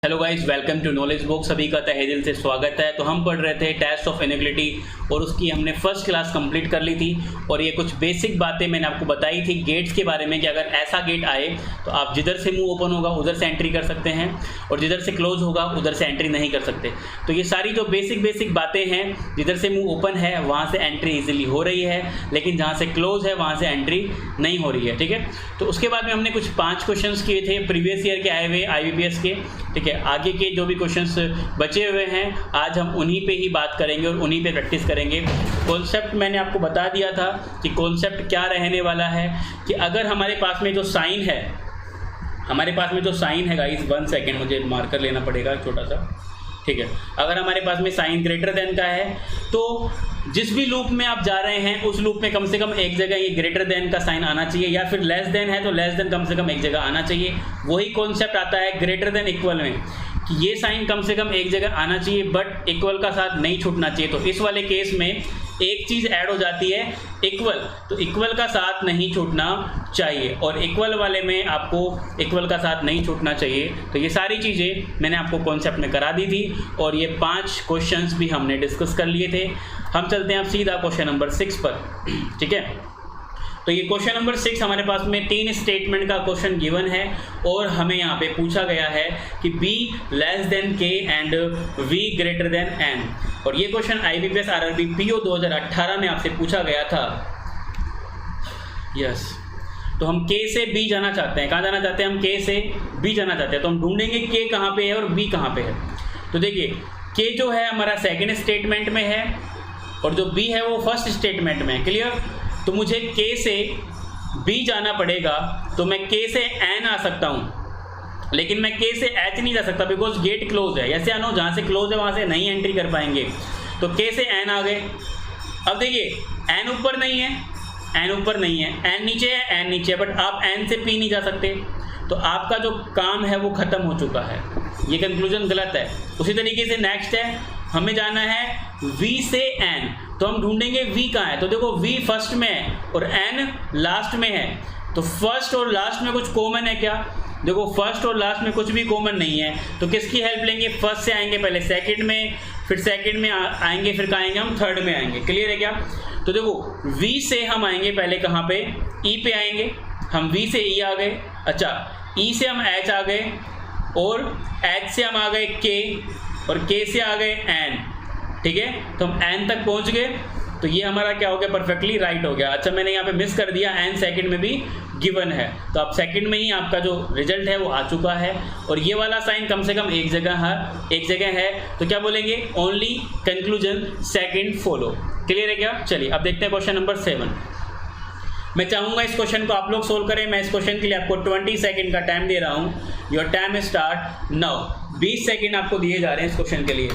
Hello guys, welcome to knowledge book. सभी का तहे दिल से स्वागत है। तो हम पढ़ रहे थे टेस्ट ऑफ इनेबिलिटी और उसकी हमने फर्स्ट क्लास कंप्लीट कर ली थी और ये कुछ बेसिक बातें मैंने आपको बताई थी गेट्स के बारे में कि अगर ऐसा गेट आए तो आप जिधर से मुंह ओपन होगा उधर से एंट्री कर सकते हैं और जिधर से क्लोज होगा उधर से एंट्री नहीं कर सकते। तो ये सारी जो बेसिक बातें हैं, जिधर से मुँह ओपन है वहाँ से एंट्री ईजिली हो रही है, लेकिन जहाँ से क्लोज है वहाँ से एंट्री नहीं हो रही है। ठीक है, तो उसके बाद में हमने कुछ 5 क्वेश्चन किए थे प्रीवियस ईयर के आए हुए IBPS के। ठीक है, आगे के जो भी क्वेश्चंस बचे हुए हैं आज हम उन्हीं पे ही बात करेंगे और उन्हीं पे प्रैक्टिस करेंगे। कॉन्सेप्ट मैंने आपको बता दिया था कि कॉन्सेप्ट क्या रहने वाला है कि अगर हमारे पास में जो साइन है, गाइस 1 सेकेंड मुझे मार्कर लेना पड़ेगा छोटा सा। ठीक है, अगर हमारे पास में साइन ग्रेटर देन का है तो जिस भी लूप में आप जा रहे हैं उस लूप में कम से कम एक जगह ये ग्रेटर देन का साइन आना चाहिए, या फिर लेस देन है तो लेस देन कम से कम एक जगह आना चाहिए। वही कॉन्सेप्ट आता है ग्रेटर देन इक्वल में कि ये साइन कम से कम एक जगह आना चाहिए बट इक्वल का साथ नहीं छूटना चाहिए। तो इस वाले केस में एक चीज़ ऐड हो जाती है इक्वल, तो इक्वल का साथ नहीं छूटना चाहिए और इक्वल वाले में आपको इक्वल का साथ नहीं छूटना चाहिए। तो ये सारी चीज़ें मैंने आपको कॉन्सेप्ट में करा दी थी और ये 5 क्वेश्चंस भी हमने डिस्कस कर लिए थे। हम चलते हैं अब सीधा क्वेश्चन नंबर 6 पर। ठीक है, तो ये क्वेश्चन नंबर 6 हमारे पास में 3 स्टेटमेंट का क्वेश्चन गिवन है और हमें यहाँ पे पूछा गया है कि B less than K and V greater than N। और ये क्वेश्चन IBPS RRB PO 2018 में आपसे पूछा गया था। यस, तो हम K से B जाना चाहते हैं। कहाँ जाना चाहते हैं? हम K से B जाना चाहते हैं। तो हम ढूंढेंगे K कहाँ पे है और B कहाँ पे है। तो देखिए, K जो है हमारा सेकेंड स्टेटमेंट में है और जो B है वो फर्स्ट स्टेटमेंट में है। क्लियर? तो मुझे K से B जाना पड़ेगा, तो मैं K से N आ सकता हूँ, लेकिन मैं K से H नहीं जा सकता बिकॉज गेट क्लोज है। ऐसे आनो जहाँ से क्लोज है वहाँ से नहीं एंट्री कर पाएंगे। तो K से N आ गए। अब देखिए, N ऊपर नहीं है, N नीचे है, N नीचे है, बट आप N से P नहीं जा सकते। तो आपका जो काम है वो ख़त्म हो चुका है, ये कंक्लूजन गलत है। उसी तरीके से नेक्स्ट है, हमें जाना है V से N, तो हम ढूंढेंगे V कहाँ है। तो देखो V फर्स्ट में है और N लास्ट में है। तो फर्स्ट और लास्ट में कुछ कॉमन है क्या? देखो, फर्स्ट और लास्ट में कुछ भी कॉमन नहीं है, तो किसकी हेल्प लेंगे? फर्स्ट से आएंगे पहले सेकंड में, फिर सेकंड में आएंगे, फिर कहाँ आएंगे? हम थर्ड में आएंगे। क्लियर है क्या? तो देखो, V से हम आएंगे पहले कहाँ पे? E पे आएंगे। हम V से E आ गए, अच्छा E से हम H आ गए और H से हम आ गए K और K से आ गए N। ठीक है, तो हम N तक पहुंच गए। तो ये हमारा क्या हो गया? परफेक्टली राइट हो गया। अच्छा, मैंने यहाँ पे मिस कर दिया, N सेकंड में भी गिवन है, तो आप सेकंड में ही आपका जो रिजल्ट है वो आ चुका है और ये वाला साइन कम से कम एक जगह है। तो क्या बोलेंगे? Only conclusion second follow. Clear है क्या? चलिए अब देखते हैं क्वेश्चन नंबर 7। मैं चाहूँगा इस क्वेश्चन को आप लोग सोल्व करें। मैं इस क्वेश्चन के लिए आपको 20 सेकंड का टाइम दे रहा हूँ। Your time start now. 20 second आपको दिए जा रहे हैं इस क्वेश्चन के लिए।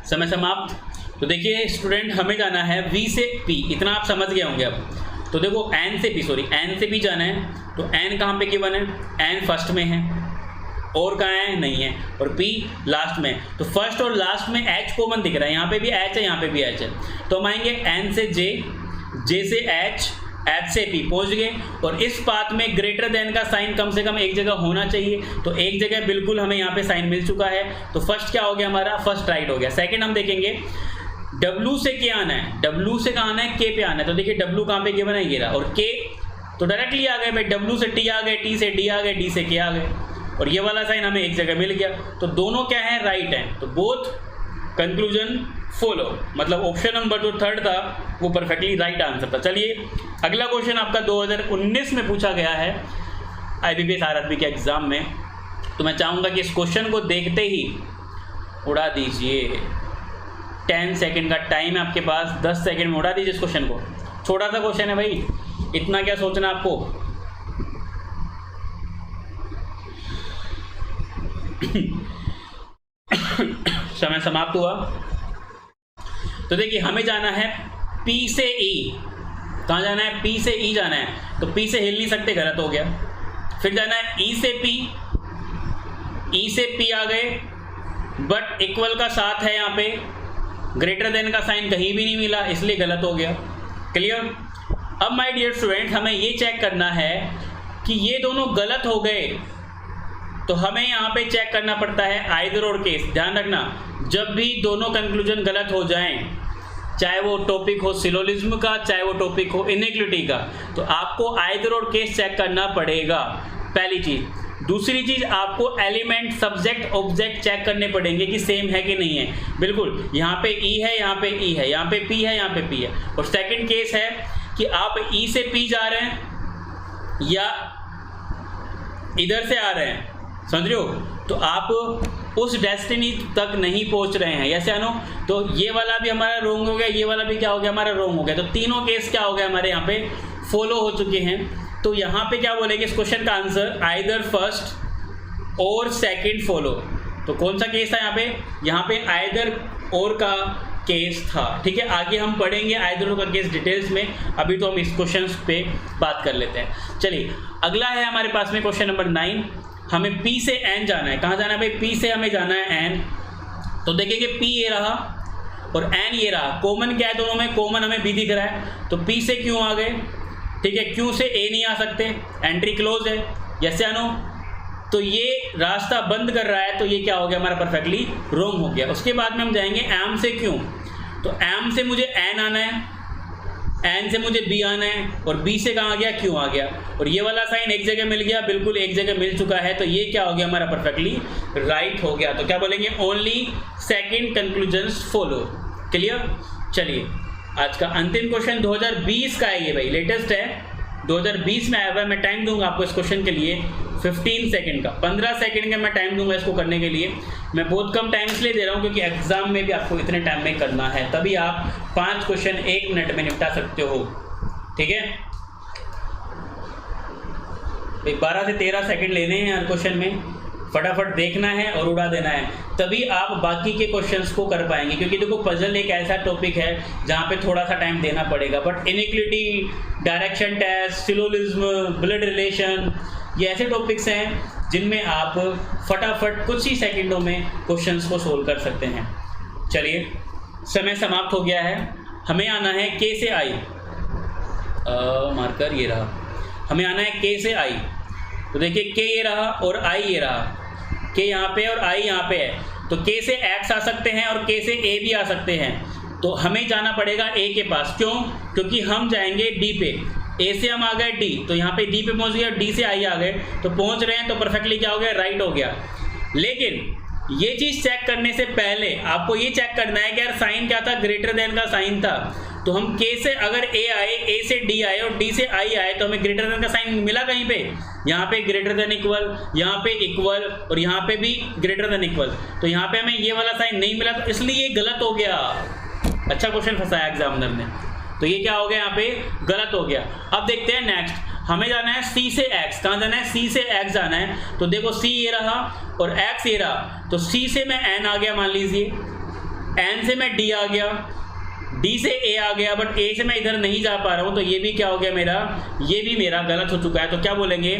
समय समाप्त। तो देखिए स्टूडेंट, हमें जाना है V से P, इतना आप समझ गए होंगे अब। तो देखो N से P जाना है, तो N कहाँ पे गिवन है? N फर्स्ट में है और कहाँ है? नहीं है, और P लास्ट में। तो फर्स्ट और लास्ट में H कॉमन दिख रहा है, यहाँ पे भी H है, यहाँ पे भी H है। तो हम आएंगे N से J, J से H, H से P पहुंच गए और इस पाथ में ग्रेटर देन का साइन कम से कम एक जगह होना चाहिए। तो एक जगह बिल्कुल हमें यहाँ पे साइन मिल चुका है। तो फर्स्ट क्या हो गया हमारा? फर्स्ट राइट हो गया। सेकंड हम देखेंगे W से K आना है, W से कहाँ आना है? K पे आना है। तो देखिए W कहाँ पे गिवन है? ये रहा। और K तो डायरेक्टली आ गए भाई, W से T आ गए, T से D आ गए, D से K आ गए और ये वाला साइन हमें एक जगह मिल गया। तो दोनों क्या है? राइट है। तो बोथ कंक्लूजन फॉलो, मतलब ऑप्शन नंबर जो थर्ड था वो परफेक्टली राइट आंसर था। चलिए अगला क्वेश्चन आपका 2019 में पूछा गया है IBPS RRB के एग्जाम में। तो मैं चाहूँगा कि इस क्वेश्चन को देखते ही उड़ा दीजिए। 10 सेकंड का टाइम है आपके पास, 10 सेकंड में उड़ा दीजिए इस क्वेश्चन को। छोटा सा क्वेश्चन है भाई, इतना क्या सोचना आपको। समय समाप्त हुआ। तो देखिए हमें जाना है P से E, कहाँ जाना है, P से E जाना है, तो P से हिल नहीं सकते, गलत हो गया। फिर जाना है E से P, E से P आ गए, बट इक्वल का साथ है यहाँ पे, ग्रेटर देन का साइन कहीं भी नहीं मिला, इसलिए गलत हो गया। क्लियर। अब माय डियर स्टूडेंट, हमें ये चेक करना है कि ये दोनों गलत हो गए, तो हमें यहाँ पे चेक करना पड़ता है आइदर और केस। ध्यान रखना, जब भी दोनों कंक्लूजन गलत हो जाएं, चाहे वो टॉपिक हो सिलोजिज्म का, चाहे वो टॉपिक हो इनइक्वालिटी का, तो आपको आइदर और केस चेक करना पड़ेगा, पहली चीज़। दूसरी चीज़, आपको एलिमेंट सब्जेक्ट ऑब्जेक्ट चेक करने पड़ेंगे कि सेम है कि नहीं है। बिल्कुल, यहाँ पे ई है, यहाँ पे ई है, यहाँ पे पी है, यहाँ पे पी है। और सेकंड केस है कि आप ई से पी जा रहे हैं या इधर से आ रहे हैं, समझ रहे हो, तो आप उस डेस्टिनी तक नहीं पहुंच रहे हैं। ऐसे आनो, तो ये वाला भी हमारा रोंग हो गया, ये वाला भी क्या हो गया, हमारा रोंग हो गया। तो तीनों केस क्या हो गया, हमारे यहाँ पे फॉलो हो चुके हैं। तो यहाँ पे क्या बोलेंगे इस क्वेश्चन का आंसर, आइदर फर्स्ट और सेकंड फॉलो। तो कौन सा केस था यहाँ पे आइदर और का केस था। ठीक है, आगे हम पढ़ेंगे आइदर और का केस डिटेल्स में, अभी तो हम इस क्वेश्चन पे बात कर लेते हैं। चलिए, अगला है हमारे पास में क्वेश्चन नंबर 9। हमें P से N जाना है। कहाँ जाना है भाई, P से हमें जाना है N। तो देखिए कि P ये रहा और N ये रहा, कॉमन क्या है दोनों में, कॉमन हमें B दिख रहा है। तो P से Q आ गए, ठीक है, Q से A नहीं आ सकते, एंट्री क्लोज है, यस या नो। तो ये रास्ता बंद कर रहा है, तो ये क्या हो गया हमारा, परफेक्टली रोंग हो गया। उसके बाद में हम जाएंगे M से Q। तो M से मुझे N आना है, N से मुझे B आना है, और B से कहाँ आ गया, Q आ गया। और ये वाला साइन एक जगह मिल गया, बिल्कुल एक जगह मिल चुका है, तो ये क्या हो गया हमारा, परफेक्टली राइट हो गया। तो क्या बोलेंगे, only second conclusions follow. Clear. चलिए, आज का अंतिम क्वेश्चन 2020 का है, ये भाई लेटेस्ट है, 2020 में आया हुआ है। मैं टाइम दूंगा आपको इस क्वेश्चन के लिए 15 सेकंड का, 15 सेकंड का मैं टाइम दूंगा इसको करने के लिए। मैं बहुत कम टाइम इसलिए दे रहा हूँ क्योंकि एग्जाम में भी आपको इतने टाइम में करना है, तभी आप 5 क्वेश्चन 1 मिनट में निपटा सकते हो। ठीक है, 12 से 13 सेकंड लेने हैं हर क्वेश्चन में, फटाफट देखना है और उड़ा देना है, तभी आप बाकी के क्वेश्चंस को कर पाएंगे। क्योंकि देखो, पजल एक ऐसा टॉपिक है जहाँ पे थोड़ा सा टाइम देना पड़ेगा, but inequality, direction test, syllogism, blood relation, ये ऐसे टॉपिक्स हैं जिनमें आप फटाफट कुछ ही सेकंडों में क्वेश्चंस को सोल्व कर सकते हैं। चलिए, समय समाप्त हो गया है। हमें आना है K से I, मार्कर ये रहा, हमें आना है K से I। तो देखिए, K ये रहा और I ये रहा, K यहाँ पे और I यहाँ पे है। तो K से X आ सकते हैं और K से A भी आ सकते हैं। तो हमें जाना पड़ेगा A के पास, क्यों, क्योंकि हम जाएंगे D पे। A से हम आ गए D, तो यहाँ पे D पे पहुँच गए, D से I आ गए, तो पहुँच रहे हैं, तो परफेक्टली क्या हो गया, राइट हो गया। लेकिन ये चीज़ चेक करने से पहले आपको ये चेक करना है कि यार साइन क्या था, ग्रेटर देन का साइन था। तो हम K से अगर A आए, A से D आए और D से I आए, तो हमें ग्रेटर देन का साइन मिला कहीं पे, यहाँ पे ग्रेटर देन इक्वल, यहाँ पे इक्वल और यहाँ पे भी ग्रेटर देन इक्वल। तो यहाँ पे हमें ये वाला साइन नहीं मिला, तो इसलिए ये गलत हो गया। अच्छा क्वेश्चन फंसाया एग्जामिनर ने, तो ये क्या हो गया, यहाँ पे गलत हो गया। अब देखते हैं नेक्स्ट, हमें जाना है C से X। कहाँ जाना है, C से X जाना है। तो देखो, C ये रहा और X ये रहा, तो C से मैं N आ गया, मान लीजिए, N से मैं D आ गया, D से A आ गया, बट A से मैं इधर नहीं जा पा रहा हूँ, तो ये भी क्या हो गया मेरा, ये भी मेरा गलत हो चुका है। तो क्या बोलेंगे,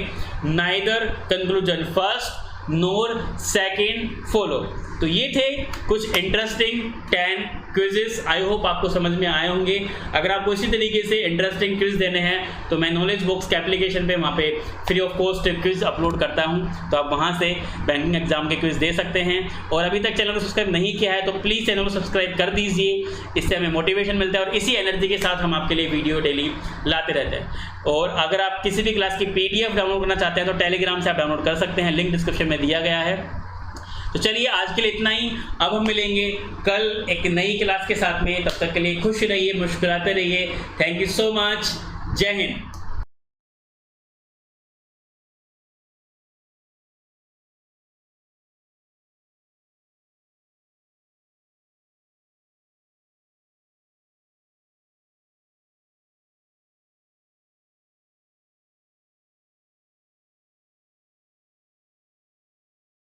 नाइदर कंक्लूजन फर्स्ट नोर सेकंड फॉलो। तो ये थे कुछ इंटरेस्टिंग 10 क्विजेस, आई होप आपको समझ में आए होंगे। अगर आपको इसी तरीके से इंटरेस्टिंग क्विज देने हैं तो मैं नॉलेज बॉक्स के एप्लीकेशन पे वहाँ पे free of cost quiz upload करता हूँ, तो आप वहाँ से बैंकिंग एग्जाम के क्विज दे सकते हैं। और अभी तक चैनल को सब्सक्राइब नहीं किया है तो प्लीज़ चैनल को सब्सक्राइब कर दीजिए, इससे हमें मोटिवेशन मिलता है और इसी एनर्जी के साथ हम आपके लिए वीडियो डेली लाते रहते हैं। और अगर आप किसी भी क्लास की PDF डाउनलोड करना चाहते हैं तो टेलीग्राम से आप डाउनलोड कर सकते हैं, लिंक डिस्क्रिप्शन में दिया गया है। तो चलिए, आज के लिए इतना ही। अब हम मिलेंगे कल एक नई क्लास के साथ में, तब तक के लिए खुश रहिए, मुस्कुराते रहिए। थैंक यू सो मच, जय हिंद।